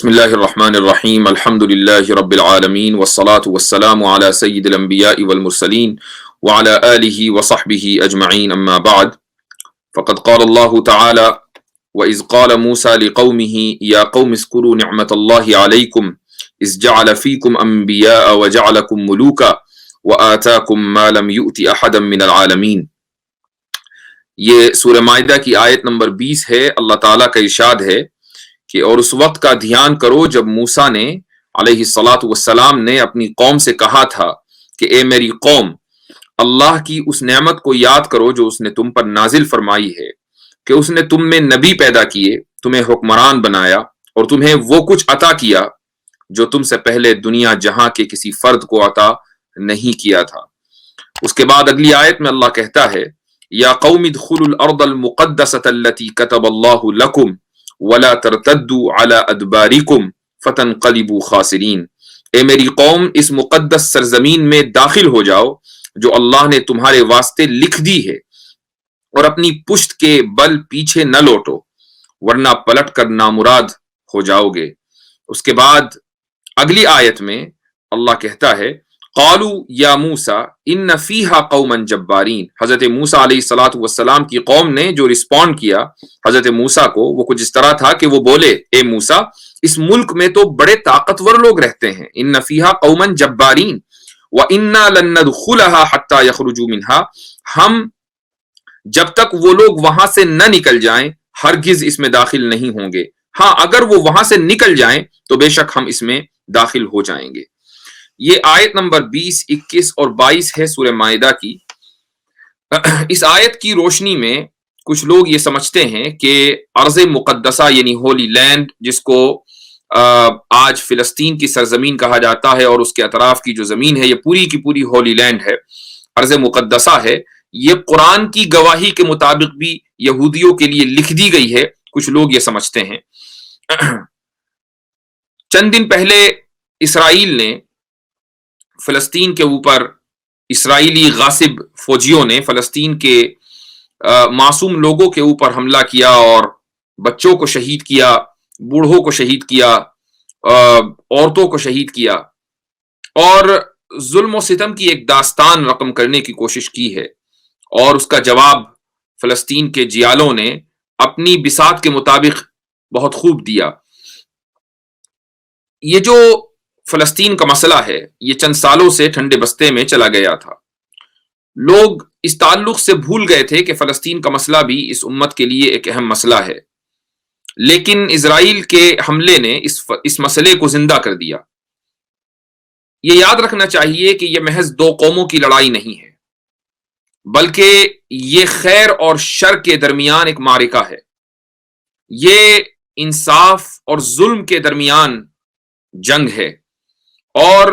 بسم اللہ الرحمن الرحیم الحمد للہ رب العالمین والصلاة والسلام علی سید الانبیاء والمرسلین وعلی آلہ وصحبہ اجمعین اما بعد فقد قال اللہ تعالی وَإِذْ قَالَ مُوسَى لِقَوْمِهِ يَا قَوْمِ اذْكُرُوا نِعْمَةَ اللَّهِ عَلَيْكُمْ إِذْ جَعَلَ فِيكُمْ أَنْبِيَاءَ وَجَعَلَكُمْ مُلُوكًا وَآتَاكُمْ مَا لَمْ يُؤْتِ أَحَدًا مِنَ الْعَالَمِينَ۔ یہ سورہ مائدہ کی آیت نمبر 20 ہے۔ اللہ تعالیٰ کا ارشاد ہے کہ اور اس وقت کا دھیان کرو جب موسیٰ نے علیہ الصلاۃ والسلام نے اپنی قوم سے کہا تھا کہ اے میری قوم، اللہ کی اس نعمت کو یاد کرو جو اس نے تم پر نازل فرمائی ہے کہ اس نے تم میں نبی پیدا کیے، تمہیں حکمران بنایا اور تمہیں وہ کچھ عطا کیا جو تم سے پہلے دنیا جہاں کے کسی فرد کو عطا نہیں کیا تھا۔ اس کے بعد اگلی آیت میں اللہ کہتا ہے یا قوم ادخلوا الارض المقدسۃ التي كتب اللہ لکم ولا ترتدوا على ادبارکم فتنقلبوا خاسرین۔ اے میری قوم، اس مقدس سرزمین میں داخل ہو جاؤ جو اللہ نے تمہارے واسطے لکھ دی ہے، اور اپنی پشت کے بل پیچھے نہ لوٹو ورنہ پلٹ کر نامراد ہو جاؤ گے۔ اس کے بعد اگلی آیت میں اللہ کہتا ہے قالوا یا موسیٰ ان فیہا قوما جبارین۔ حضرت موسیٰ علیہ الصلاۃ والسلام کی قوم نے جو رسپونڈ کیا حضرت موسیٰ کو، وہ کچھ اس طرح تھا کہ وہ بولے اے موسیٰ، اس ملک میں تو بڑے طاقتور لوگ رہتے ہیں، ان فیہا قوما جبارین وَإِنَّا لَن نَّدْخُلَهَا حَتَّى يَخْرُجُوا مِنْهَا، ہم جب تک وہ لوگ وہاں سے نہ نکل جائیں ہرگز اس میں داخل نہیں ہوں گے، ہاں اگر وہ وہاں سے نکل جائیں تو بے شک ہم اس میں داخل ہو جائیں گے۔ یہ آیت نمبر 20، 21 اور 22 ہے سورہ مائدہ کی۔ اس آیت کی روشنی میں کچھ لوگ یہ سمجھتے ہیں کہ ارض مقدسہ یعنی ہولی لینڈ، جس کو آج فلسطین کی سرزمین کہا جاتا ہے اور اس کے اطراف کی جو زمین ہے یہ پوری کی پوری ہولی لینڈ ہے، ارض مقدسہ ہے، یہ قرآن کی گواہی کے مطابق بھی یہودیوں کے لیے لکھ دی گئی ہے، کچھ لوگ یہ سمجھتے ہیں۔ چند دن پہلے اسرائیل نے فلسطین کے اوپر، اسرائیلی غاصب فوجیوں نے فلسطین کے معصوم لوگوں کے اوپر حملہ کیا اور بچوں کو شہید کیا، بوڑھوں کو شہید کیا، عورتوں کو شہید کیا، اور ظلم و ستم کی ایک داستان رقم کرنے کی کوشش کی ہے، اور اس کا جواب فلسطین کے جیالوں نے اپنی بساط کے مطابق بہت خوب دیا۔ یہ جو فلسطین کا مسئلہ ہے یہ چند سالوں سے ٹھنڈے بستے میں چلا گیا تھا، لوگ اس تعلق سے بھول گئے تھے کہ فلسطین کا مسئلہ بھی اس امت کے لیے ایک اہم مسئلہ ہے، لیکن اسرائیل کے حملے نے اس مسئلے کو زندہ کر دیا۔ یہ یاد رکھنا چاہیے کہ یہ محض دو قوموں کی لڑائی نہیں ہے، بلکہ یہ خیر اور شر کے درمیان ایک معرکہ ہے، یہ انصاف اور ظلم کے درمیان جنگ ہے، اور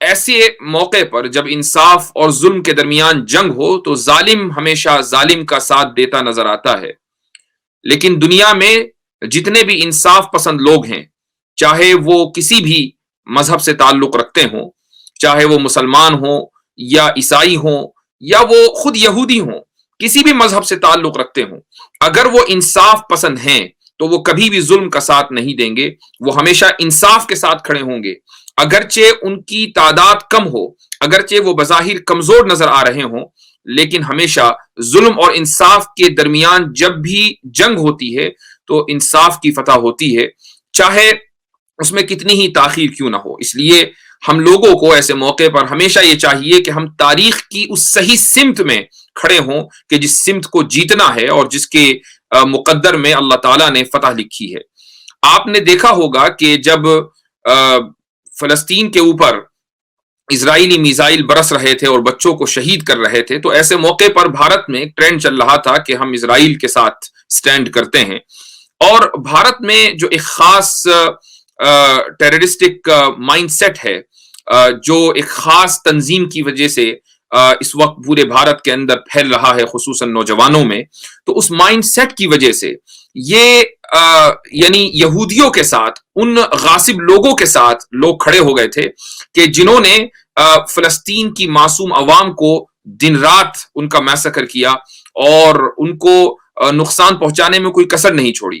ایسے موقع پر جب انصاف اور ظلم کے درمیان جنگ ہو تو ظالم ہمیشہ ظالم کا ساتھ دیتا نظر آتا ہے، لیکن دنیا میں جتنے بھی انصاف پسند لوگ ہیں، چاہے وہ کسی بھی مذہب سے تعلق رکھتے ہوں، چاہے وہ مسلمان ہوں یا عیسائی ہوں یا وہ خود یہودی ہوں، کسی بھی مذہب سے تعلق رکھتے ہوں، اگر وہ انصاف پسند ہیں تو وہ کبھی بھی ظلم کا ساتھ نہیں دیں گے، وہ ہمیشہ انصاف کے ساتھ کھڑے ہوں گے، اگرچہ ان کی تعداد کم ہو، اگرچہ وہ بظاہر کمزور نظر آ رہے ہوں، لیکن ہمیشہ ظلم اور انصاف کے درمیان جب بھی جنگ ہوتی ہے تو انصاف کی فتح ہوتی ہے، چاہے اس میں کتنی ہی تاخیر کیوں نہ ہو۔ اس لیے ہم لوگوں کو ایسے موقع پر ہمیشہ یہ چاہیے کہ ہم تاریخ کی اس صحیح سمت میں کھڑے ہوں کہ جس سمت کو جیتنا ہے اور جس کے مقدر میں اللہ تعالیٰ نے فتح لکھی ہے۔ آپ نے دیکھا ہوگا کہ جب فلسطین کے اوپر اسرائیلی میزائل برس رہے تھے اور بچوں کو شہید کر رہے تھے تو ایسے موقع پر بھارت میں ایک ٹرینڈ چل رہا تھا کہ ہم اسرائیل کے ساتھ سٹینڈ کرتے ہیں، اور بھارت میں جو ایک خاص ٹیررسٹک مائنڈ سیٹ ہے، جو ایک خاص تنظیم کی وجہ سے اس وقت پورے بھارت کے اندر پھیل رہا ہے، خصوصاً نوجوانوں میں، تو اس مائنڈ سیٹ کی وجہ سے یہ یعنی یہودیوں کے ساتھ، ان غاصب لوگوں کے ساتھ لوگ کھڑے ہو گئے تھے کہ جنہوں نے فلسطین کی معصوم عوام کو دن رات ان کا میسکر کیا اور ان کو نقصان پہنچانے میں کوئی کسر نہیں چھوڑی۔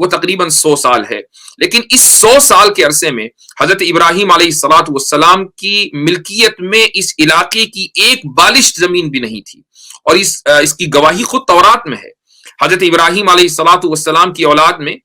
وہ تقریباً 100 سال ہے، لیکن اس 100 سال کے عرصے میں حضرت ابراہیم علیہ الصلاۃ والسلام کی ملکیت میں اس علاقے کی ایک بالشت زمین بھی نہیں تھی، اور اس کی گواہی خود تورات میں ہے۔ حضرت ابراہیم علیہ الصلاۃ والسلام کی اولاد میں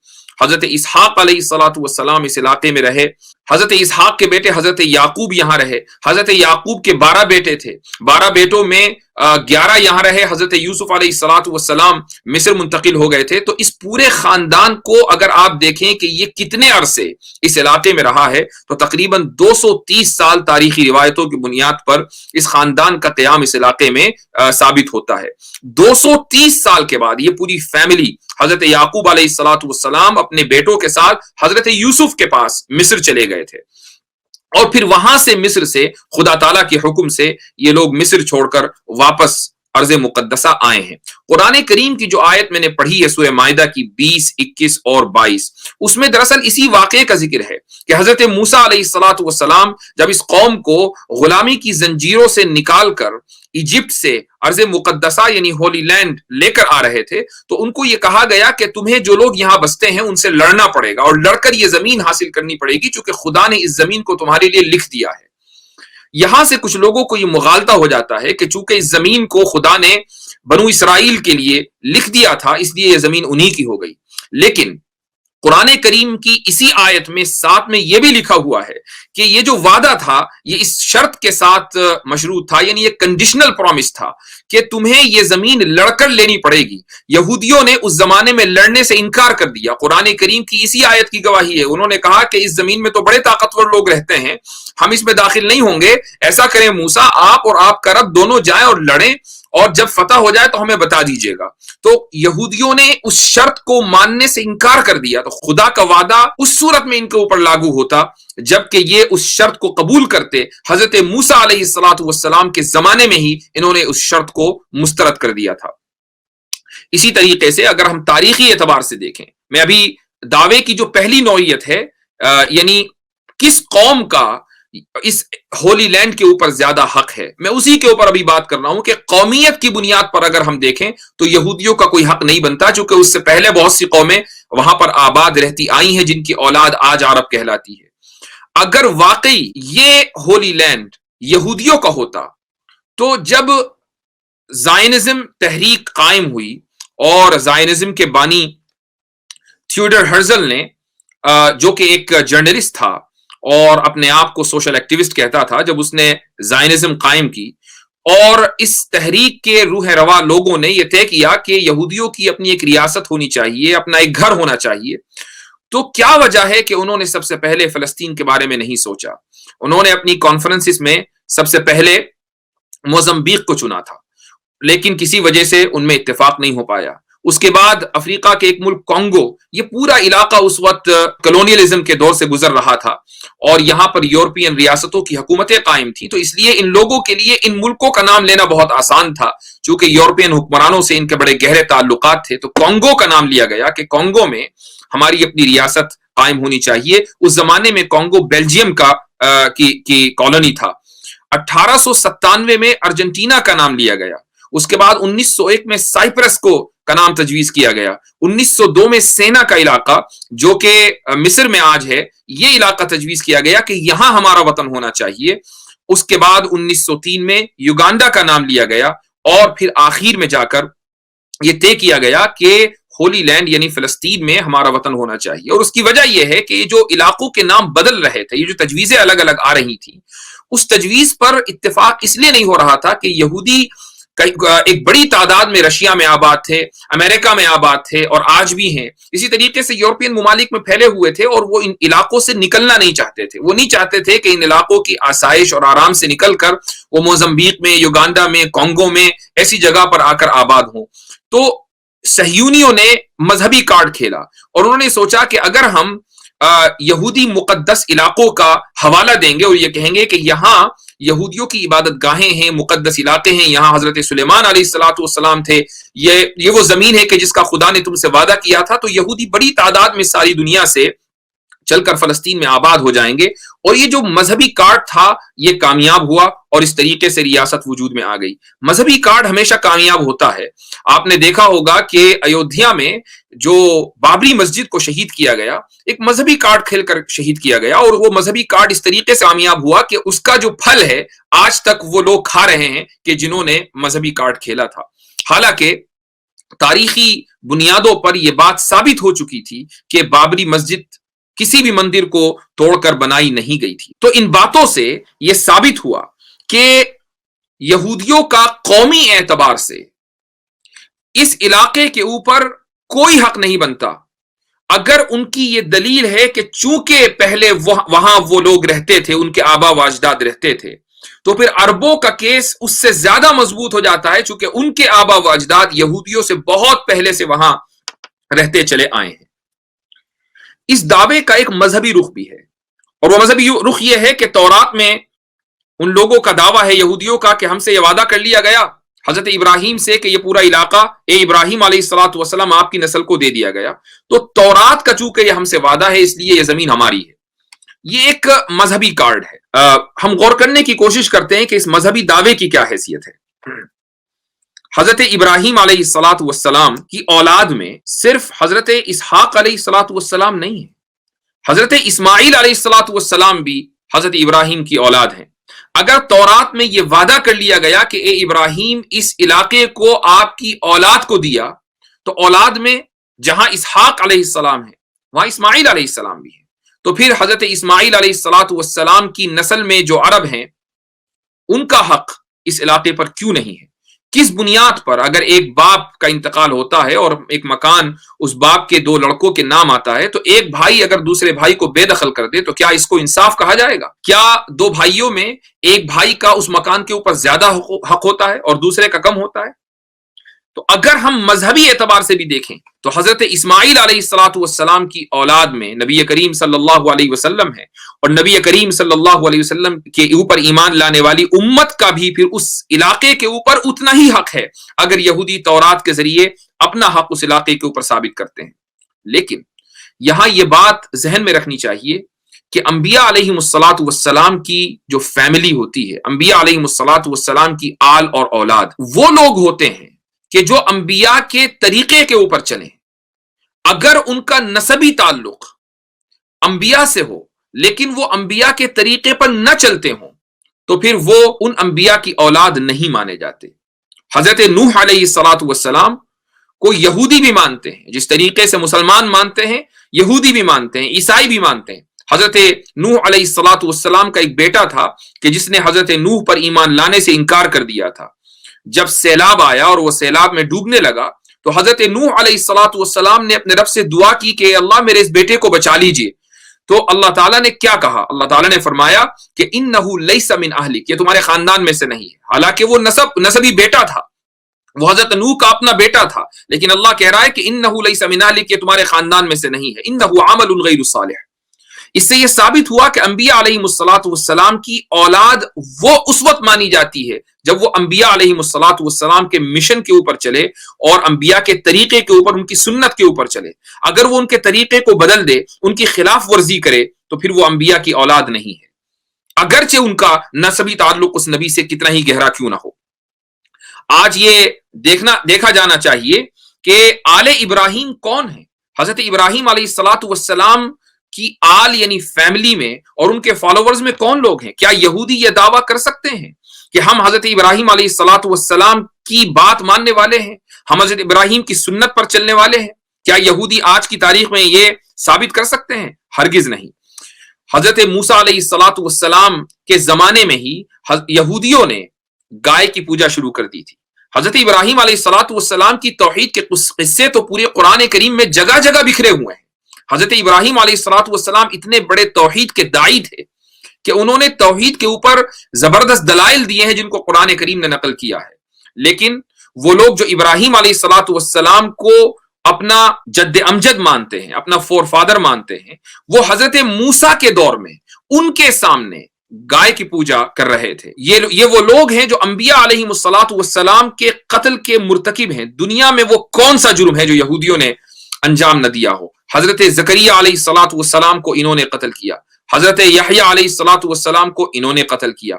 حضرت اسحاق علیہ الصلاۃ والسلام اس علاقے میں رہے، حضرت اسحاق کے بیٹے حضرت یعقوب یہاں رہے، حضرت یعقوب کے 12 بیٹے تھے، 12 بیٹوں میں 11 یہاں رہے، حضرت یوسف علیہ الصلاۃ والسلام مصر منتقل ہو گئے تھے۔ تو اس پورے خاندان کو اگر آپ دیکھیں کہ یہ کتنے عرصے اس علاقے میں رہا ہے، تو تقریباً 230 سال تاریخی روایتوں کی بنیاد پر اس خاندان کا قیام اس علاقے میں ثابت ہوتا ہے۔ 230 سال کے بعد یہ پوری فیملی حضرت یعقوب علیہ الصلاۃ والسلام اپنے بیٹوں کے ساتھ حضرت یوسف کے پاس مصر چلے گئے تھے، اور پھر وہاں سے مصر سے خدا تعالیٰ کے حکم سے یہ لوگ مصر چھوڑ کر واپس ارض مقدسہ آئے ہیں۔ قرآن کریم کی جو آیت میں نے پڑھی ہے سورہ مائدہ کی 20، 21 اور 22، اس میں دراصل اسی واقعے کا ذکر ہے کہ حضرت موسیٰ علیہ الصلاۃ والسلام جب اس قوم کو غلامی کی زنجیروں سے نکال کر ایجپٹ سے ارض مقدسہ یعنی ہولی لینڈ لے کر آ رہے تھے، تو ان کو یہ کہا گیا کہ تمہیں جو لوگ یہاں بستے ہیں ان سے لڑنا پڑے گا، اور لڑ کر یہ زمین حاصل کرنی پڑے گی، چونکہ خدا نے اس زمین کو تمہارے لیے لکھ دیا ہے۔ یہاں سے کچھ لوگوں کو یہ مغالطہ ہو جاتا ہے کہ چونکہ اس زمین کو خدا نے بنو اسرائیل کے لیے لکھ دیا تھا، اس لیے یہ زمین انہی کی ہو گئی، لیکن قرآن کریم کی اسی آیت میں ساتھ میں یہ بھی لکھا ہوا ہے کہ یہ جو وعدہ تھا یہ اس شرط کے ساتھ مشروط تھا، یعنی یہ کنڈیشنل پرومس تھا کہ تمہیں یہ زمین لڑ کر لینی پڑے گی۔ یہودیوں نے اس زمانے میں لڑنے سے انکار کر دیا، قرآن کریم کی اسی آیت کی گواہی ہے، انہوں نے کہا کہ اس زمین میں تو بڑے طاقتور لوگ رہتے ہیں، ہم اس میں داخل نہیں ہوں گے، ایسا کریں موسیٰ آپ اور آپ کا رب دونوں جائیں اور لڑیں، اور جب فتح ہو جائے تو ہمیں بتا دیجیے گا۔ تو یہودیوں نے اس شرط کو ماننے سے انکار کر دیا، تو خدا کا وعدہ اس صورت میں ان کے اوپر لاگو ہوتا جبکہ یہ اس شرط کو قبول کرتے۔ حضرت موسیٰ علیہ الصلاۃ والسلام کے زمانے میں ہی انہوں نے اس شرط کو مسترد کر دیا تھا۔ اسی طریقے سے اگر ہم تاریخی اعتبار سے دیکھیں، میں ابھی دعوے کی جو پہلی نوعیت ہے، یعنی کس قوم کا اس ہولی لینڈ کے اوپر زیادہ حق ہے، میں اسی کے اوپر ابھی بات کر رہا ہوں کہ قومیت کی بنیاد پر اگر ہم دیکھیں تو یہودیوں کا کوئی حق نہیں بنتا، چونکہ اس سے پہلے بہت سی قومیں وہاں پر آباد رہتی آئی ہیں جن کی اولاد آج عرب کہلاتی ہے۔ اگر واقعی یہ ہولی لینڈ یہودیوں کا ہوتا تو جب زائنزم تحریک قائم ہوئی اور زائنزم کے بانی تھیوڈر ہرزل نے، جو کہ ایک جرنلسٹ تھا اور اپنے آپ کو سوشل ایکٹیوسٹ کہتا تھا، جب اس نے زائنزم قائم کی اور اس تحریک کے روح روا لوگوں نے یہ طے کیا کہ یہودیوں کی اپنی ایک ریاست ہونی چاہیے، اپنا ایک گھر ہونا چاہیے، تو کیا وجہ ہے کہ انہوں نے سب سے پہلے فلسطین کے بارے میں نہیں سوچا؟ انہوں نے اپنی کانفرنسز میں سب سے پہلے موزمبیق کو چنا تھا، لیکن کسی وجہ سے ان میں اتفاق نہیں ہو پایا۔ اس کے بعد افریقہ کے ایک ملک کانگو، یہ پورا علاقہ اس وقت کلونیلزم کے دور سے گزر رہا تھا اور یہاں پر یورپین ریاستوں کی حکومتیں قائم تھیں، تو اس لیے ان لوگوں کے لیے ان ملکوں کا نام لینا بہت آسان تھا، چونکہ یورپین حکمرانوں سے ان کے بڑے گہرے تعلقات تھے، تو کانگو کا نام لیا گیا کہ کانگو میں ہماری اپنی ریاست قائم ہونی چاہیے۔ اس زمانے میں کانگو بیلجیم کی کالونی تھا۔ 1897 میں ارجنٹینا کا نام لیا گیا، اس کے بعد 1901 میں سائپرس کا نام تجویز کیا گیا، 1902 میں سینا کا علاقہ جو کہ مصر میں آج ہے، یہ علاقہ تجویز کیا گیا کہ یہاں ہمارا وطن ہونا چاہیے۔ اس کے بعد 1903 میں یوگانڈا کا نام لیا گیا، اور پھر آخر میں جا کر یہ طے کیا گیا کہ ہولی لینڈ یعنی فلسطین میں ہمارا وطن ہونا چاہیے۔ اور اس کی وجہ یہ ہے کہ یہ جو علاقوں کے نام بدل رہے تھے، یہ جو تجویزیں الگ الگ آ رہی تھیں، اس تجویز پر اتفاق اس لیے نہیں ہو رہا تھا کہ یہودی ایک بڑی تعداد میں رشیا میں آباد تھے، امریکہ میں آباد تھے اور آج بھی ہیں، اسی طریقے سے یورپین ممالک میں پھیلے ہوئے تھے، اور وہ ان علاقوں سے نکلنا نہیں چاہتے تھے، وہ نہیں چاہتے تھے کہ ان علاقوں کی آسائش اور آرام سے نکل کر وہ موزمبیق میں، یوگانڈا میں، کانگو میں ایسی جگہ پر آ کر آباد ہوں۔ تو صہیونیوں نے مذہبی کارڈ کھیلا اور انہوں نے سوچا کہ اگر ہم یہودی مقدس علاقوں کا حوالہ دیں گے اور یہ کہیں گے کہ یہاں یہودیوں کی عبادت گاہیں ہیں، مقدس علاقے ہیں، یہاں حضرت سلیمان علیہ الصلاۃ والسلام تھے، یہ وہ زمین ہے کہ جس کا خدا نے تم سے وعدہ کیا تھا، تو یہودی بڑی تعداد میں ساری دنیا سے چل کر فلسطین میں آباد ہو جائیں گے. اور یہ جو مذہبی کارڈ تھا یہ کامیاب ہوا اور اس طریقے سے ریاست وجود میں آ گئی. مذہبی کارڈ ہمیشہ کامیاب ہوتا ہے. آپ نے دیکھا ہوگا کہ ایودھیا میں جو بابری مسجد کو شہید کیا گیا ایک مذہبی کارڈ کھیل کر شہید کیا گیا, اور وہ مذہبی کارڈ اس طریقے سے کامیاب ہوا کہ اس کا جو پھل ہے آج تک وہ لوگ کھا رہے ہیں کہ جنہوں نے مذہبی کارڈ کھیلا تھا. حالانکہ تاریخی بنیادوں پر یہ بات ثابت ہو چکی تھی کہ بابری مسجد کسی بھی مندر کو توڑ کر بنائی نہیں گئی تھی. تو ان باتوں سے یہ ثابت ہوا کہ یہودیوں کا قومی اعتبار سے اس علاقے کے اوپر کوئی حق نہیں بنتا اگر ان کی یہ دلیل ہے کہ چونکہ پہلے وہاں وہ لوگ رہتے تھے, ان کے آبا و اجداد رہتے تھے, تو پھر عربوں کا کیس اس سے زیادہ مضبوط ہو جاتا ہے چونکہ ان کے آبا و اجداد یہودیوں سے بہت پہلے سے وہاں رہتے چلے آئے ہیں. اس دعوے کا ایک مذہبی رخ بھی ہے, اور وہ مذہبی رخ یہ ہے کہ تورات میں ان لوگوں کا دعویٰ ہے یہودیوں کا کہ ہم سے یہ وعدہ کر لیا گیا حضرت ابراہیم سے کہ یہ پورا علاقہ ابراہیم علیہ الصلوۃ والسلام آپ کی نسل کو دے دیا گیا. تو تورات کا چونکہ یہ ہم سے وعدہ ہے اس لیے یہ زمین ہماری ہے. یہ ایک مذہبی کارڈ ہے. ہم غور کرنے کی کوشش کرتے ہیں کہ اس مذہبی دعوے کی کیا حیثیت ہے. حضرت ابراہیم علیہ الصلوۃ والسلام کی اولاد میں صرف حضرت اسحاق علیہ الصلوۃ والسلام نہیں ہے, حضرت اسماعیل علیہ الصلوۃ والسلام بھی حضرت ابراہیم کی اولاد ہیں. اگر تورات میں یہ وعدہ کر لیا گیا کہ اے ابراہیم اس علاقے کو آپ کی اولاد کو دیا, تو اولاد میں جہاں اسحاق علیہ السلام ہے وہاں اسماعیل علیہ السلام بھی ہے. تو پھر حضرت اسماعیل علیہ الصلوۃ والسلام کی نسل میں جو عرب ہیں ان کا حق اس علاقے پر کیوں نہیں ہے؟ کس بنیاد پر اگر ایک باپ کا انتقال ہوتا ہے اور ایک مکان اس باپ کے دو لڑکوں کے نام آتا ہے تو ایک بھائی اگر دوسرے بھائی کو بے دخل کر دے تو کیا اس کو انصاف کہا جائے گا؟ کیا دو بھائیوں میں ایک بھائی کا اس مکان کے اوپر زیادہ حق ہوتا ہے اور دوسرے کا کم ہوتا ہے؟ تو اگر ہم مذہبی اعتبار سے بھی دیکھیں تو حضرت اسماعیل علیہ الصلوۃ والسلام کی اولاد میں نبی کریم صلی اللہ علیہ وسلم ہے, اور نبی کریم صلی اللہ علیہ وسلم کے اوپر ایمان لانے والی امت کا بھی پھر اس علاقے کے اوپر اتنا ہی حق ہے اگر یہودی تورات کے ذریعے اپنا حق اس علاقے کے اوپر ثابت کرتے ہیں. لیکن یہاں یہ بات ذہن میں رکھنی چاہیے کہ انبیاء علیہ الصلوۃ والسلام کی جو فیملی ہوتی ہے, انبیاء علیہ الصلوۃ والسلام کی آل اور اولاد, وہ لوگ ہوتے ہیں کہ جو انبیاء کے طریقے کے اوپر چلیں. اگر ان کا نسبی تعلق انبیاء سے ہو لیکن وہ انبیاء کے طریقے پر نہ چلتے ہوں تو پھر وہ ان انبیاء کی اولاد نہیں مانے جاتے. حضرت نوح علیہ الصلوۃ والسلام کو یہودی بھی مانتے ہیں, جس طریقے سے مسلمان مانتے ہیں یہودی بھی مانتے ہیں, عیسائی بھی مانتے ہیں. حضرت نوح علیہ الصلوۃ والسلام کا ایک بیٹا تھا کہ جس نے حضرت نوح پر ایمان لانے سے انکار کر دیا تھا. جب سیلاب آیا اور وہ سیلاب میں ڈوبنے لگا تو حضرت نوح علیہ الصلوۃ والسلام نے اپنے رب سے دعا کی کہ اللہ میرے اس بیٹے کو بچا لیجئے. تو اللہ تعالیٰ نے کیا کہا؟ اللہ تعالیٰ نے فرمایا کہ انہ لیس من اہلک, یہ تمہارے خاندان میں سے نہیں ہے. حالانکہ وہ نسبی بیٹا تھا, وہ حضرت نوح کا اپنا بیٹا تھا, لیکن اللہ کہہ رہا ہے کہ انہ لیس من اہلک, یہ تمہارے خاندان میں سے نہیں ہے. انہ عمل غیر صالح. اس سے یہ ثابت ہوا کہ انبیاء علیہ الصلوۃ والسلام کی اولاد وہ اس وقت مانی جاتی ہے جب وہ انبیاء علیہ الصلوۃ والسلام کے مشن کے اوپر چلے اور انبیاء کے طریقے کے اوپر, ان کی سنت کے اوپر چلے. اگر وہ ان کے طریقے کو بدل دے, ان کی خلاف ورزی کرے, تو پھر وہ انبیاء کی اولاد نہیں ہے, اگرچہ ان کا نسبی تعلق اس نبی سے کتنا ہی گہرا کیوں نہ ہو. آج یہ دیکھا جانا چاہیے کہ آل ابراہیم کون ہے. حضرت ابراہیم علیہ الصلوۃ والسلام کی آل یعنی فیملی میں اور ان کے فالوورز میں کون لوگ ہیں؟ کیا یہودی یہ دعویٰ کر سکتے ہیں کہ ہم حضرت ابراہیم علیہ الصلوۃ والسلام کی بات ماننے والے ہیں, ہم حضرت ابراہیم کی سنت پر چلنے والے ہیں؟ کیا یہودی آج کی تاریخ میں یہ ثابت کر سکتے ہیں؟ ہرگز نہیں. حضرت موسیٰ علیہ الصلوۃ والسلام کے زمانے میں ہی یہودیوں نے گائے کی پوجا شروع کر دی تھی. حضرت ابراہیم علیہ الصلوۃ والسلام کی توحید کے قصے تو پورے قرآن کریم میں جگہ جگہ بکھرے ہوئے ہیں. حضرت ابراہیم علیہ الصلوۃ والسلام اتنے بڑے توحید کے داعی تھے کہ انہوں نے توحید کے اوپر زبردست دلائل دیے ہیں جن کو قرآن کریم نے نقل کیا ہے. لیکن وہ لوگ جو ابراہیم علیہ الصلوۃ والسلام کو اپنا جد امجد مانتے ہیں, اپنا فور فادر مانتے ہیں, وہ حضرت موسیٰ کے دور میں ان کے سامنے گائے کی پوجا کر رہے تھے. یہ وہ لوگ ہیں جو انبیاء علیہ الصلوۃ والسلام کے قتل کے مرتکب ہیں. دنیا میں وہ کون سا جرم ہے جو یہودیوں نے انجام نہ دیا ہو۔ حضرت زکریا علیہ الصلوۃ والسلام کو انہوں نے قتل کیا، حضرت یحییٰ علیہ الصلوۃ والسلام کو انہوں نے قتل کیا،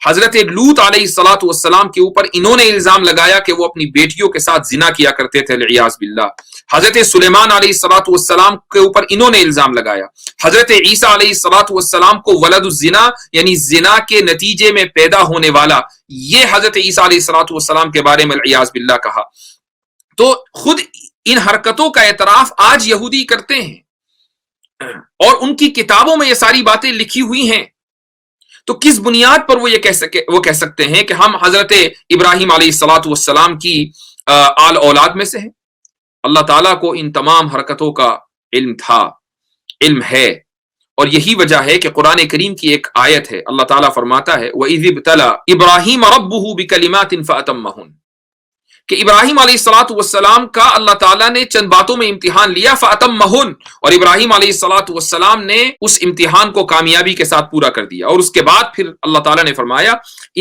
حضرت لوط علیہ الصلوۃ والسلام کے اوپر انہوں نے الزام لگایا کہ وہ اپنی بیٹیوں کے ساتھ زنا کیا کرتے تھے والعیاذ باللہ، حضرت سلیمان علیہ الصلوۃ والسلام کے اوپر انہوں نے الزام لگایا، حضرت عیسیٰ علیہ الصلوۃ والسلام کو ولد الزنا یعنی زنا کے نتیجے میں پیدا ہونے والا، یہ حضرت عیسیٰ علیہ الصلوۃ والسلام کے بارے میں والعیاذ باللہ کہا۔ تو خود ان حرکتوں کا اعتراف آج یہودی کرتے ہیں اور ان کی کتابوں میں یہ ساری باتیں لکھی ہوئی ہیں، تو کس بنیاد پر وہ یہ کہہ سکتے ہیں کہ ہم حضرت ابراہیم علیہ الصلوۃ والسلام کی آل اولاد میں سے ہیں؟ اللہ تعالیٰ کو ان تمام حرکتوں کا علم تھا، علم ہے، اور یہی وجہ ہے کہ قرآن کریم کی ایک آیت ہے، اللہ تعالیٰ فرماتا ہے وَإِذِ ابْتَلَى إِبْرَاهِيمَ رَبُّهُ بِكَلِمَاتٍ فَأَتَمَّهُنَّ، کہ ابراہیم علیہ الصلوۃ والسلام کا اللہ تعالیٰ نے چند باتوں میں امتحان لیا، فَأَتَمَّهُنَّ، اور ابراہیم علیہ الصلوۃ والسلام نے اس امتحان کو کامیابی کے ساتھ پورا کر دیا، اور اس کے بعد پھر اللہ تعالیٰ نے فرمایا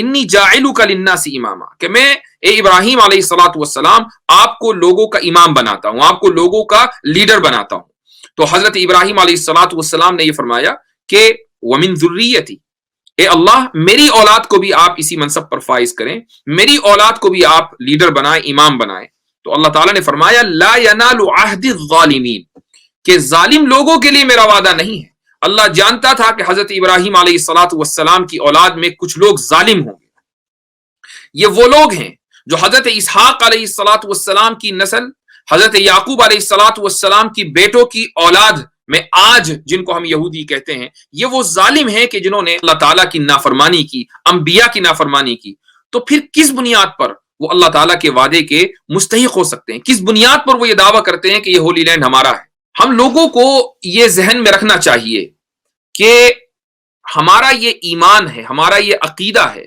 انی جاعلک للناس اماما، کہ میں اے ابراہیم علیہ الصلوۃ والسلام آپ کو لوگوں کا امام بناتا ہوں، آپ کو لوگوں کا لیڈر بناتا ہوں۔ تو حضرت ابراہیم علیہ الصلوۃ والسلام نے یہ فرمایا کہ وَمِن ذُرِّيَّتِي، اے اللہ میری اولاد کو بھی آپ اسی منصب پر فائز کریں، میری اولاد کو بھی آپ لیڈر بنائیں، امام بنائیں۔ تو اللہ تعالیٰ نے فرمایا لا ینال عہد الظالمین، کہ ظالم لوگوں کے لیے میرا وعدہ نہیں ہے۔ اللہ جانتا تھا کہ حضرت ابراہیم علیہ الصلوۃ والسلام کی اولاد میں کچھ لوگ ظالم ہوں گے، یہ وہ لوگ ہیں جو حضرت اسحاق علیہ الصلوۃ والسلام کی نسل، حضرت یعقوب علیہ الصلوۃ والسلام کی بیٹوں کی اولاد میں آج جن کو ہم یہودی کہتے ہیں، یہ وہ ظالم ہیں کہ جنہوں نے اللہ تعالیٰ کی نافرمانی کی، انبیاء کی نافرمانی کی۔ تو پھر کس بنیاد پر وہ اللہ تعالیٰ کے وعدے کے مستحق ہو سکتے ہیں؟ کس بنیاد پر وہ یہ دعویٰ کرتے ہیں کہ یہ ہولی لینڈ ہمارا ہے؟ ہم لوگوں کو یہ ذہن میں رکھنا چاہیے کہ ہمارا یہ ایمان ہے، ہمارا یہ عقیدہ ہے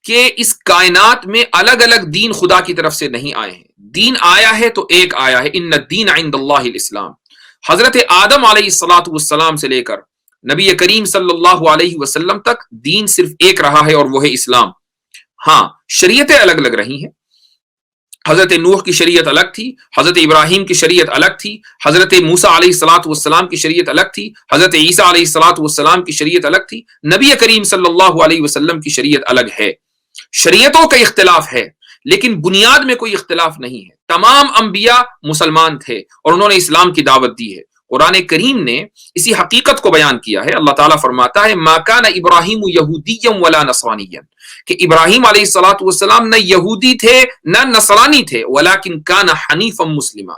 کہ اس کائنات میں الگ الگ دین خدا کی طرف سے نہیں آئے ہیں، دین آیا ہے تو ایک آیا ہے، ان الدین عند اللہ الاسلام۔ حضرت آدم علیہ الصلوۃ والسلام سے لے کر نبی کریم صلی اللہ علیہ وسلم تک دین صرف ایک رہا ہے، اور وہ ہے اسلام۔ ہاں شریعتیں الگ الگ رہی ہیں، حضرت نوح کی شریعت الگ تھی، حضرت ابراہیم کی شریعت الگ تھی، حضرت موسیٰ علیہ الصلوۃ والسلام کی شریعت الگ تھی، حضرت عیسیٰ علیہ الصلوۃ والسلام کی شریعت الگ تھی، نبی کریم صلی اللہ علیہ وسلم کی شریعت الگ ہے۔ شریعتوں کا اختلاف ہے لیکن بنیاد میں کوئی اختلاف نہیں ہے۔ تمام انبیاء مسلمان تھے اور انہوں نے اسلام کی دعوت دی ہے۔ قرآن کریم نے اسی حقیقت کو بیان کیا ہے۔ اللہ تعالیٰ فرماتا ہے ما کان ابراہیم یہودیا ولا نصرانیا، کہ ابراہیم علیہ الصلوۃ والسلام نہ یہودی تھے نہ نصرانی تھے، ولکن کان حنیفا مسلما،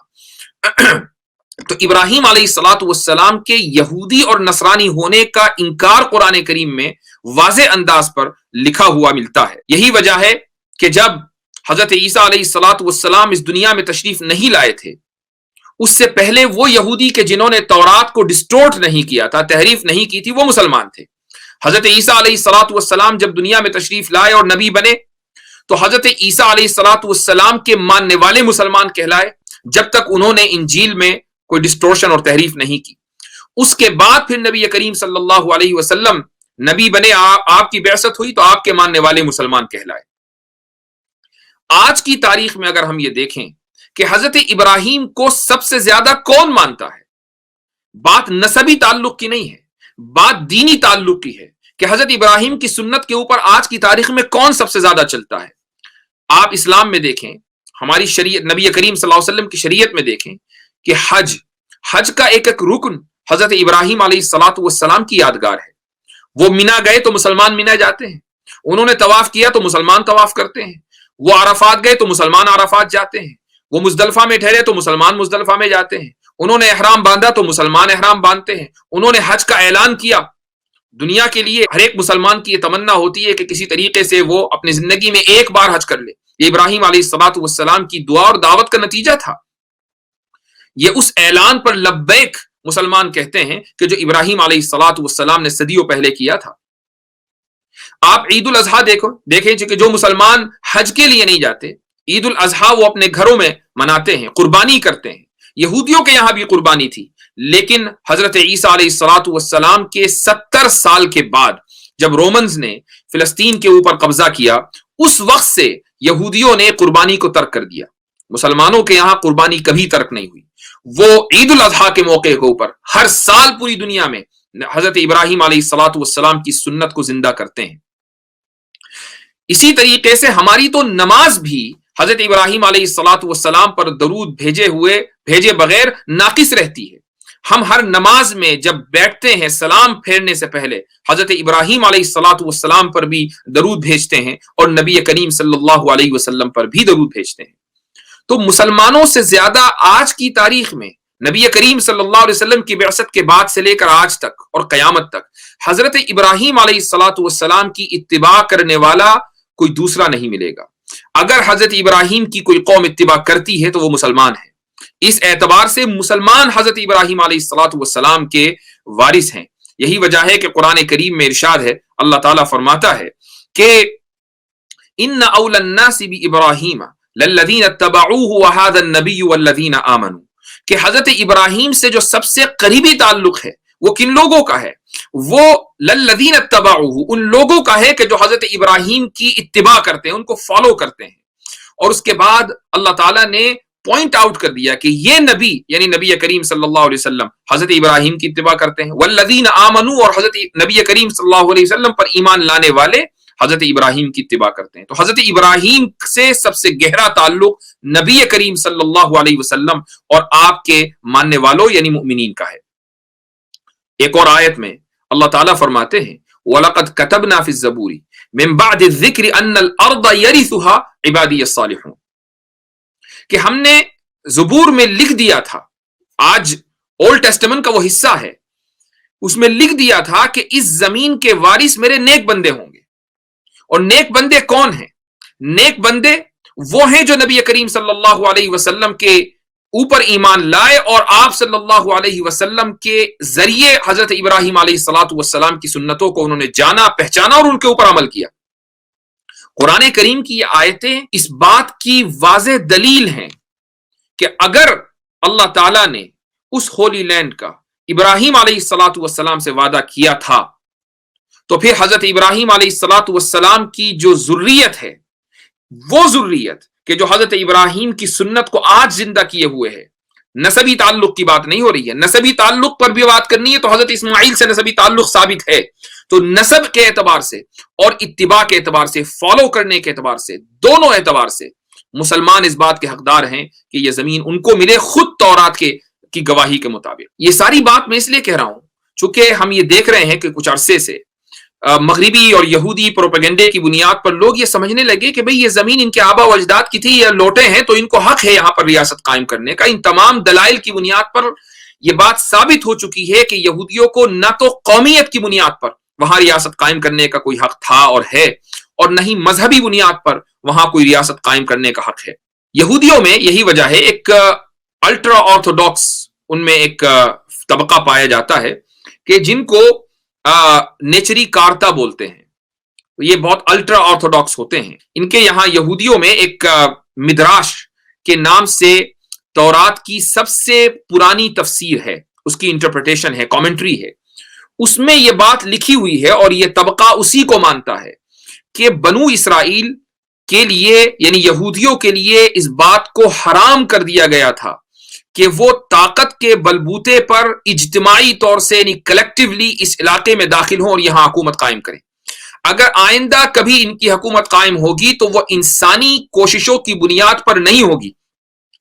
تو ابراہیم علیہ الصلوۃ والسلام کے یہودی اور نصرانی ہونے کا انکار قرآن کریم میں واضح انداز پر لکھا ہوا ملتا ہے۔ یہی وجہ ہے کہ جب حضرت عیسیٰ علیہ الصلوۃ والسلام اس دنیا میں تشریف نہیں لائے تھے، اس سے پہلے وہ یہودی کے جنہوں نے تورات کو ڈسٹورٹ نہیں کیا تھا، تحریف نہیں کی تھی، وہ مسلمان تھے۔ حضرت عیسیٰ علیہ الصلوۃ والسلام جب دنیا میں تشریف لائے اور نبی بنے تو حضرت عیسیٰ علیہ الصلوۃ والسلام کے ماننے والے مسلمان کہلائے، جب تک انہوں نے انجیل میں کوئی ڈسٹورشن اور تحریف نہیں کی۔ اس کے بعد پھر نبی کریم صلی اللہ علیہ وسلم نبی بنے، آپ کی بعثت ہوئی تو آپ کے ماننے والے مسلمان کہلائے۔ آج کی تاریخ میں اگر ہم یہ دیکھیں کہ حضرت ابراہیم کو سب سے زیادہ کون مانتا ہے، بات نسبی تعلق کی نہیں ہے، بات دینی تعلق کی ہے کہ حضرت ابراہیم کی سنت کے اوپر آج کی تاریخ میں کون سب سے زیادہ چلتا ہے۔ آپ اسلام میں دیکھیں، ہماری شریعت، نبی کریم صلی اللہ علیہ وسلم کی شریعت میں دیکھیں کہ حج کا ایک ایک رکن حضرت ابراہیم علیہ الصلوۃ والسلام کی یادگار ہے۔ وہ مینا گئے تو مسلمان مینا جاتے ہیں، انہوں نے طواف کیا تو مسلمان طواف کرتے ہیں، وہ عرفات گئے تو مسلمان عرفات جاتے ہیں، وہ مزدلفہ میں ٹھہرے تو مسلمان مزدلفہ میں جاتے ہیں، انہوں نے احرام باندھا تو مسلمان احرام باندھتے ہیں، انہوں نے حج کا اعلان کیا۔ دنیا کے لیے ہر ایک مسلمان کی یہ تمنا ہوتی ہے کہ کسی طریقے سے وہ اپنی زندگی میں ایک بار حج کر لے۔ یہ ابراہیم علیہ الصلوۃ والسلام کی دعا اور دعوت کا نتیجہ تھا۔ یہ اس اعلان پر لبیک مسلمان کہتے ہیں کہ جو ابراہیم علیہ الصلوۃ والسلام نے صدیوں پہلے کیا تھا۔ آپ عید الاضحیٰ دیکھیں کہ جو مسلمان حج کے لیے نہیں جاتے، عید الاضحیٰ وہ اپنے گھروں میں مناتے ہیں، قربانی کرتے ہیں۔ یہودیوں کے یہاں بھی قربانی تھی، لیکن حضرت عیسیٰ علیہ الصلوۃ والسلام کے 70 سال کے بعد جب رومنز نے فلسطین کے اوپر قبضہ کیا، اس وقت سے یہودیوں نے قربانی کو ترک کر دیا۔ مسلمانوں کے یہاں قربانی کبھی ترک نہیں ہوئی۔ وہ عید الاضحیٰ کے موقع کے اوپر ہر سال پوری دنیا میں حضرت ابراہیم علیہ الصلاۃ والسلام کی سنت کو زندہ کرتے ہیں۔ اسی طریقے سے ہماری تو نماز بھی حضرت ابراہیم علیہ الصلاۃ والسلام پر درود بھیجے بغیر ناقص رہتی ہے۔ ہم ہر نماز میں جب بیٹھتے ہیں سلام پھیرنے سے پہلے حضرت ابراہیم علیہ الصلاۃ والسلام پر بھی درود بھیجتے ہیں اور نبی کریم صلی اللہ علیہ وسلم پر بھی درود بھیجتے ہیں۔ تو مسلمانوں سے زیادہ آج کی تاریخ میں نبی کریم صلی اللہ علیہ وسلم کی بعثت کے بعد سے لے کر آج تک اور قیامت تک حضرت ابراہیم علیہ الصلاۃ والسلام کی اتباع کرنے والا کوئی دوسرا نہیں ملے گا۔ اگر حضرت ابراہیم کی کوئی قوم اتباع کرتی ہے تو وہ مسلمان ہے۔ اس اعتبار سے مسلمان حضرت ابراہیم علیہ الصلاۃ والسلام کے وارث ہیں۔ یہی وجہ ہے کہ قرآن کریم میں ارشاد ہے، اللہ تعالیٰ فرماتا ہے کہ ان اول الناس بابراہیم للذین اتبعوہ وہذا النبی والذین آمنوا، کہ حضرت ابراہیم سے جو سب سے قریبی تعلق ہے وہ کن لوگوں کا ہے؟ وہ للذین اتبعوہ، ان لوگوں کا ہے کہ جو حضرت ابراہیم کی اتباع کرتے ہیں، ان کو فالو کرتے ہیں۔ اور اس کے بعد اللہ تعالیٰ نے پوائنٹ آؤٹ کر دیا کہ یہ نبی یعنی نبی کریم صلی اللہ علیہ وسلم حضرت ابراہیم کی اتباع کرتے ہیں، والذین آمنوا، اور حضرت نبی کریم صلی اللہ علیہ وسلم پر ایمان لانے والے حضرت ابراہیم کی اتباع کرتے ہیں۔ تو حضرت ابراہیم سے سب سے گہرا تعلق نبی کریم صلی اللہ علیہ وسلم اور آپ کے ماننے والوں یعنی مؤمنین کا ہے۔ ایک اور آیت میں اللہ تعالیٰ فرماتے ہیں وَلَقَدْ كَتَبْنَا فِي الزَّبُورِ مِن بَعْدِ الذِّكْرِ أَنَّ الْأَرْضَ يَرِثُهَا عِبَادِيَ الصَّالِحُونَ، کہ ہم نے زبور میں لکھ دیا تھا، آج اولڈ ٹیسٹمنٹ کا وہ حصہ ہے، اس میں لکھ دیا تھا کہ اس زمین کے وارث میرے نیک بندے ہوں گے۔ اور نیک بندے کون ہیں؟ نیک بندے وہ ہیں جو نبی کریم صلی اللہ علیہ وسلم کے اوپر ایمان لائے اور آپ صلی اللہ علیہ وسلم کے ذریعے حضرت ابراہیم علیہ الصلاۃ والسلام کی سنتوں کو انہوں نے جانا، پہچانا اور ان کے اوپر عمل کیا۔ قرآن کریم کی یہ آیتیں اس بات کی واضح دلیل ہیں کہ اگر اللہ تعالیٰ نے اس ہولی لینڈ کا ابراہیم علیہ الصلاۃ والسلام سے وعدہ کیا تھا تو پھر حضرت ابراہیم علیہ الصلاۃ والسلام کی جو ذریت ہے، وہ ذریت کہ جو حضرت ابراہیم کی سنت کو آج زندہ کیے ہوئے ہے، نسبی تعلق کی بات نہیں ہو رہی ہے، نسبی تعلق پر بھی بات کرنی ہے تو حضرت اسماعیل سے نسبی تعلق ثابت ہے۔ تو نسب کے اعتبار سے اور اتباع کے اعتبار سے، فالو کرنے کے اعتبار سے، دونوں اعتبار سے مسلمان اس بات کے حقدار ہیں کہ یہ زمین ان کو ملے خود تورات کی گواہی کے مطابق۔ یہ ساری بات میں اس لیے کہہ رہا ہوں چونکہ ہم یہ دیکھ رہے ہیں کہ کچھ عرصے سے مغربی اور یہودی پروپیگنڈے کی بنیاد پر لوگ یہ سمجھنے لگے کہ بھئی یہ زمین ان کے آبا و اجداد کی تھی، یہ لوٹے ہیں تو ان کو حق ہے یہاں پر ریاست قائم کرنے کا۔ ان تمام دلائل کی بنیاد پر یہ بات ثابت ہو چکی ہے کہ یہودیوں کو نہ تو قومیت کی بنیاد پر وہاں ریاست قائم کرنے کا کوئی حق تھا اور ہے، اور نہ ہی مذہبی بنیاد پر وہاں کوئی ریاست قائم کرنے کا حق ہے۔ یہودیوں میں یہی وجہ ہے، ایک الٹرا آرتھوڈاکس ان میں ایک طبقہ پایا جاتا ہے کہ جن کو نیچری کارتا بولتے ہیں، یہ بہت الٹرا آرتھوڈاکس ہوتے ہیں۔ ان کے یہاں یہودیوں میں ایک مدراش کے نام سے تورات کی سب سے پرانی تفسیر ہے، اس کی انٹرپریٹیشن ہے، کامنٹری ہے، اس میں یہ بات لکھی ہوئی ہے اور یہ طبقہ اسی کو مانتا ہے کہ بنو اسرائیل کے لیے یعنی یہودیوں کے لیے اس بات کو حرام کر دیا گیا تھا کہ وہ طاقت کے بلبوتے پر اجتماعی طور سے یعنی کلیکٹیولی اس علاقے میں داخل ہوں اور یہاں حکومت قائم کریں۔ اگر آئندہ کبھی ان کی حکومت قائم ہوگی تو وہ انسانی کوششوں کی بنیاد پر نہیں ہوگی،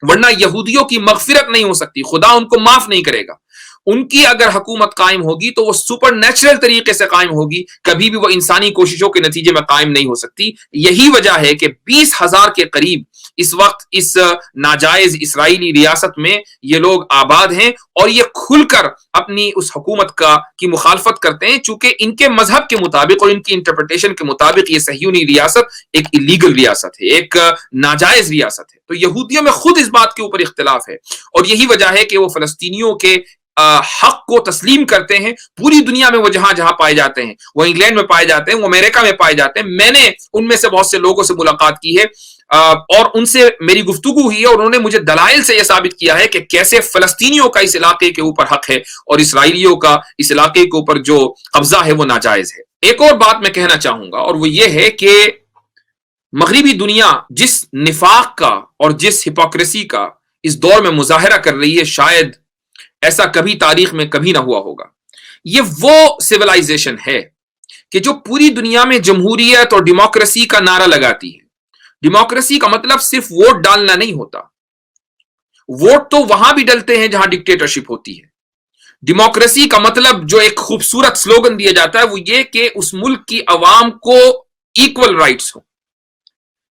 ورنہ یہودیوں کی مغفرت نہیں ہو سکتی، خدا ان کو معاف نہیں کرے گا۔ ان کی اگر حکومت قائم ہوگی تو وہ سپر نیچرل طریقے سے قائم ہوگی، کبھی بھی وہ انسانی کوششوں کے نتیجے میں قائم نہیں ہو سکتی۔ یہی وجہ ہے کہ 20,000 کے قریب اس وقت اس ناجائز اسرائیلی ریاست میں یہ لوگ آباد ہیں اور یہ کھل کر اپنی اس حکومت کی مخالفت کرتے ہیں، چونکہ ان کے مذہب کے مطابق اور ان کی انٹرپریٹیشن کے مطابق یہ صہیونی ریاست ایک ایلیگل ریاست ہے، ایک ناجائز ریاست ہے۔ تو یہودیوں میں خود اس بات کے اوپر اختلاف ہے اور یہی وجہ ہے کہ وہ فلسطینیوں کے حق کو تسلیم کرتے ہیں۔ پوری دنیا میں وہ جہاں جہاں پائے جاتے ہیں، وہ انگلینڈ میں پائے جاتے ہیں، وہ امریکہ میں پائے جاتے ہیں۔ میں نے ان میں سے بہت سے لوگوں سے ملاقات کی ہے اور ان سے میری گفتگو ہوئی ہے اور انہوں نے مجھے دلائل سے یہ ثابت کیا ہے کہ کیسے فلسطینیوں کا اس علاقے کے اوپر حق ہے اور اسرائیلیوں کا اس علاقے کے اوپر جو قبضہ ہے وہ ناجائز ہے۔ ایک اور بات میں کہنا چاہوں گا اور وہ یہ ہے کہ مغربی دنیا جس نفاق کا اور جس ہپوکریسی کا اس دور میں مظاہرہ کر رہی ہے، شاید ایسا کبھی تاریخ میں کبھی نہ ہوا ہوگا۔ یہ وہ سویلائزیشن ہے کہ جو پوری دنیا میں جمہوریت اور ڈیموکریسی کا نعرہ لگاتی ہے۔ ڈیموکریسی کا مطلب صرف ووٹ ڈالنا نہیں ہوتا، ووٹ تو وہاں بھی ڈلتے ہیں جہاں ڈکٹیٹرشپ ہوتی ہے۔ ڈیموکریسی کا مطلب جو ایک خوبصورت سلوگن دیا جاتا ہے وہ یہ کہ اس ملک کی عوام کو ایکول رائٹس ہوں،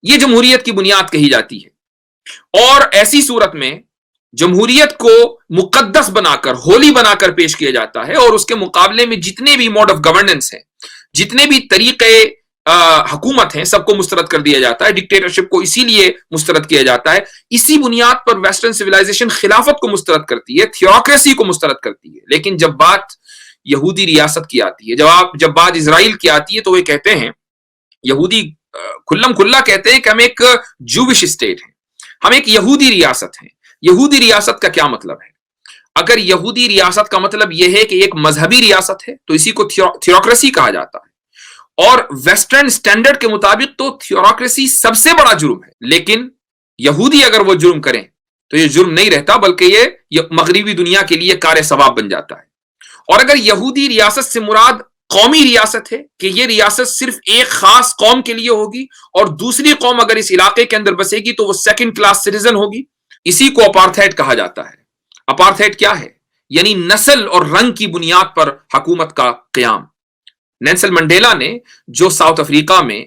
یہ جمہوریت کی بنیاد کہی جاتی ہے۔ اور ایسی صورت میں جمہوریت کو مقدس بنا کر، ہولی بنا کر پیش کیا جاتا ہے، اور اس کے مقابلے میں جتنے بھی موڈ آف گورننس ہیں، جتنے بھی طریقے حکومت ہیں، سب کو مسترد کر دیا جاتا ہے۔ ڈکٹیٹرشپ کو اسی لیے مسترد کیا جاتا ہے۔ اسی بنیاد پر ویسٹرن سویلائزیشن خلافت کو مسترد کرتی ہے، تھیوکریسی کو مسترد کرتی ہے۔ لیکن جب بات یہودی ریاست کی آتی ہے، جب بات اسرائیل کی آتی ہے، تو وہ کہتے ہیں، یہودی کھلم کھلا کہتے ہیں کہ ہم ایک جوش اسٹیٹ ہیں، ہم ایک یہودی ریاست ہیں۔ یہودی ریاست کا کیا مطلب ہے؟ اگر یہودی ریاست کا مطلب یہ ہے کہ ایک مذہبی ریاست ہے تو اسی کو تھیوکریسی کہا جاتا ہے، اور ویسٹرن سٹینڈرڈ کے مطابق تو تھیوکریسی سب سے بڑا جرم ہے۔ لیکن یہودی اگر وہ جرم کریں تو یہ جرم نہیں رہتا، بلکہ یہ مغربی دنیا کے لیے کار ثواب بن جاتا ہے۔ اور اگر یہودی ریاست سے مراد قومی ریاست ہے کہ یہ ریاست صرف ایک خاص قوم کے لیے ہوگی، اور دوسری قوم اگر اس علاقے کے اندر بسے گی تو وہ سیکنڈ کلاس سٹیزن ہوگی، اسی کو اپارتھائڈ کہا جاتا ہے۔ اپارتھائڈ کیا ہے؟ یعنی نسل اور رنگ کی بنیاد پر حکومت کا قیام۔ نیلسن منڈیلا نے جو ساؤتھ افریقہ میں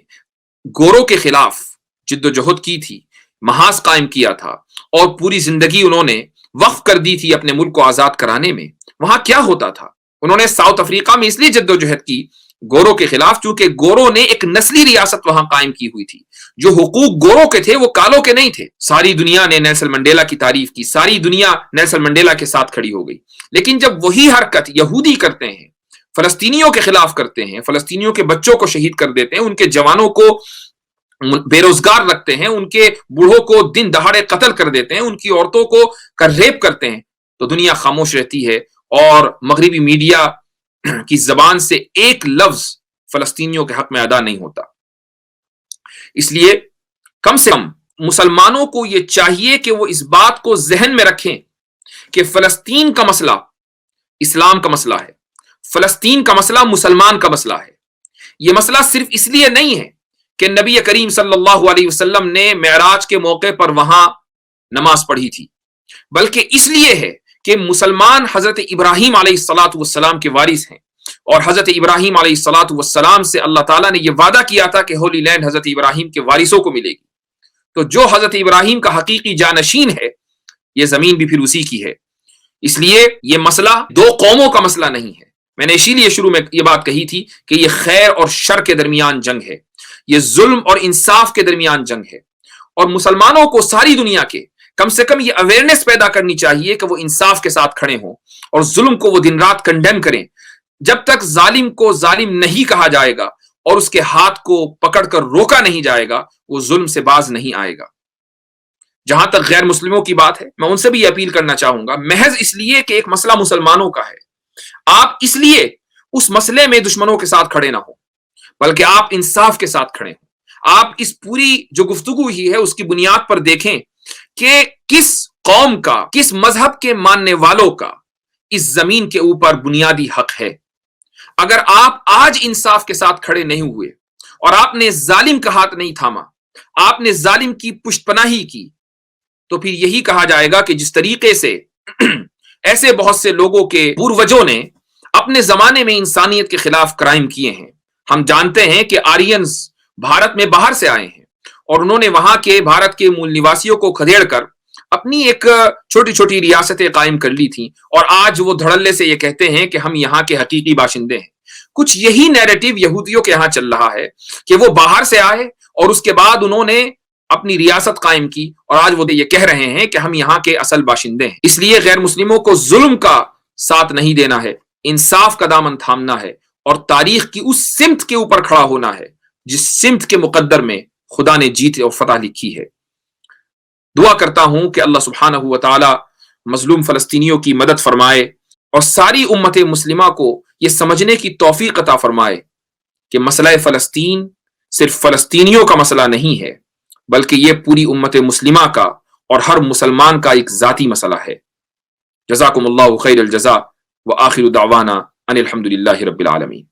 گوروں کے خلاف جد و جہد کی تھی، محاذ قائم کیا تھا، اور پوری زندگی انہوں نے وقف کر دی تھی اپنے ملک کو آزاد کرانے میں، وہاں کیا ہوتا تھا؟ انہوں نے ساؤتھ افریقہ میں اس لیے جد و جہد کی گوروں کے خلاف چونکہ گوروں نے ایک نسلی ریاست وہاں قائم کی ہوئی تھی، جو حقوق گوروں کے تھے وہ کالوں کے نہیں تھے۔ ساری دنیا نے نیلسن منڈیلا کی تعریف کی، ساری دنیا نیلسن منڈیلا کے ساتھ کھڑی ہو گئی۔ لیکن جب وہی حرکت یہودی کرتے ہیں، فلسطینیوں کے خلاف کرتے ہیں، فلسطینیوں کے بچوں کو شہید کر دیتے ہیں، ان کے جوانوں کو بے روزگار رکھتے ہیں، ان کے بوڑھوں کو دن دہاڑے قتل کر دیتے ہیں، ان کی عورتوں کو ریپ کرتے ہیں، تو دنیا خاموش رہتی ہے، اور مغربی میڈیا کی زبان سے ایک لفظ فلسطینیوں کے حق میں ادا نہیں ہوتا۔ اس لیے کم سے کم مسلمانوں کو یہ چاہیے کہ وہ اس بات کو ذہن میں رکھیں کہ فلسطین کا مسئلہ اسلام کا مسئلہ ہے، فلسطین کا مسئلہ مسلمان کا مسئلہ ہے۔ یہ مسئلہ صرف اس لیے نہیں ہے کہ نبی کریم صلی اللہ علیہ وسلم نے معراج کے موقع پر وہاں نماز پڑھی تھی، بلکہ اس لیے ہے کہ مسلمان حضرت ابراہیم علیہ الصلاۃ والسلام کے وارث ہیں، اور حضرت ابراہیم علیہ الصلاۃ والسلام سے اللہ تعالیٰ نے یہ وعدہ کیا تھا کہ ہولی لینڈ حضرت ابراہیم کے وارثوں کو ملے گی۔ تو جو حضرت ابراہیم کا حقیقی جانشین ہے، یہ زمین بھی پھر اسی کی ہے۔ اس لیے یہ مسئلہ دو قوموں کا مسئلہ نہیں ہے۔ میں نے اسی لیے شروع میں یہ بات کہی تھی کہ یہ خیر اور شر کے درمیان جنگ ہے، یہ ظلم اور انصاف کے درمیان جنگ ہے، اور مسلمانوں کو ساری دنیا کے کم سے کم یہ اویئرنیس پیدا کرنی چاہیے کہ وہ انصاف کے ساتھ کھڑے ہوں اور ظلم کو وہ دن رات کنڈیم کریں۔ جب تک ظالم کو ظالم نہیں کہا جائے گا اور اس کے ہاتھ کو پکڑ کر روکا نہیں جائے گا، وہ ظلم سے باز نہیں آئے گا۔ جہاں تک غیر مسلموں کی بات ہے، میں ان سے بھی یہ اپیل کرنا چاہوں گا، محض اس لیے کہ ایک مسئلہ مسلمانوں کا ہے، آپ اس لیے اس مسئلے میں دشمنوں کے ساتھ کھڑے نہ ہوں، بلکہ آپ انصاف کے ساتھ کھڑے ہوں۔ آپ اس پوری جو گفتگو ہی ہے اس کی بنیاد پر دیکھیں کہ کس قوم کا، کس مذہب کے ماننے والوں کا اس زمین کے اوپر بنیادی حق ہے۔ اگر آپ آج انصاف کے ساتھ کھڑے نہیں ہوئے اور آپ نے ظالم کا ہاتھ نہیں تھاما، آپ نے ظالم کی پشت پناہی کی، تو پھر یہی کہا جائے گا کہ جس طریقے سے ایسے بہت سے لوگوں کے پوروجوں نے اپنے زمانے میں انسانیت کے خلاف کرائم کیے ہیں۔ ہم جانتے ہیں کہ آرینز بھارت میں باہر سے آئے ہیں، اور انہوں نے وہاں کے بھارت کے مول نواسیوں کو کھدیڑ کر اپنی ایک چھوٹی چھوٹی ریاستیں قائم کر لی تھیں، اور آج وہ دھڑلے سے یہ کہتے ہیں کہ ہم یہاں کے حقیقی باشندے ہیں۔ کچھ یہی نیریٹو یہودیوں کے یہاں چل رہا ہے کہ وہ باہر سے آئے اور اس کے بعد انہوں نے اپنی ریاست قائم کی، اور آج وہ یہ کہہ رہے ہیں کہ ہم یہاں کے اصل باشندے ہیں۔ اس لیے غیر مسلموں کو ظلم کا ساتھ نہیں دینا ہے، انصاف کا دامن تھامنا ہے، اور تاریخ کی اس سمت کے اوپر کھڑا ہونا ہے جس سمت کے مقدر میں خدا نے جیت اور فتح لکھی ہے۔ دعا کرتا ہوں کہ اللہ سبحانہ و تعالی مظلوم فلسطینیوں کی مدد فرمائے، اور ساری امت مسلمہ کو یہ سمجھنے کی توفیق عطا فرمائے کہ مسئلہ فلسطین صرف فلسطینیوں کا مسئلہ نہیں ہے، بلکہ یہ پوری امت مسلمہ کا اور ہر مسلمان کا ایک ذاتی مسئلہ ہے۔ جزاکم اللہ خیر الجزا وآخر دعوانا ان الحمد للہ رب العالمین۔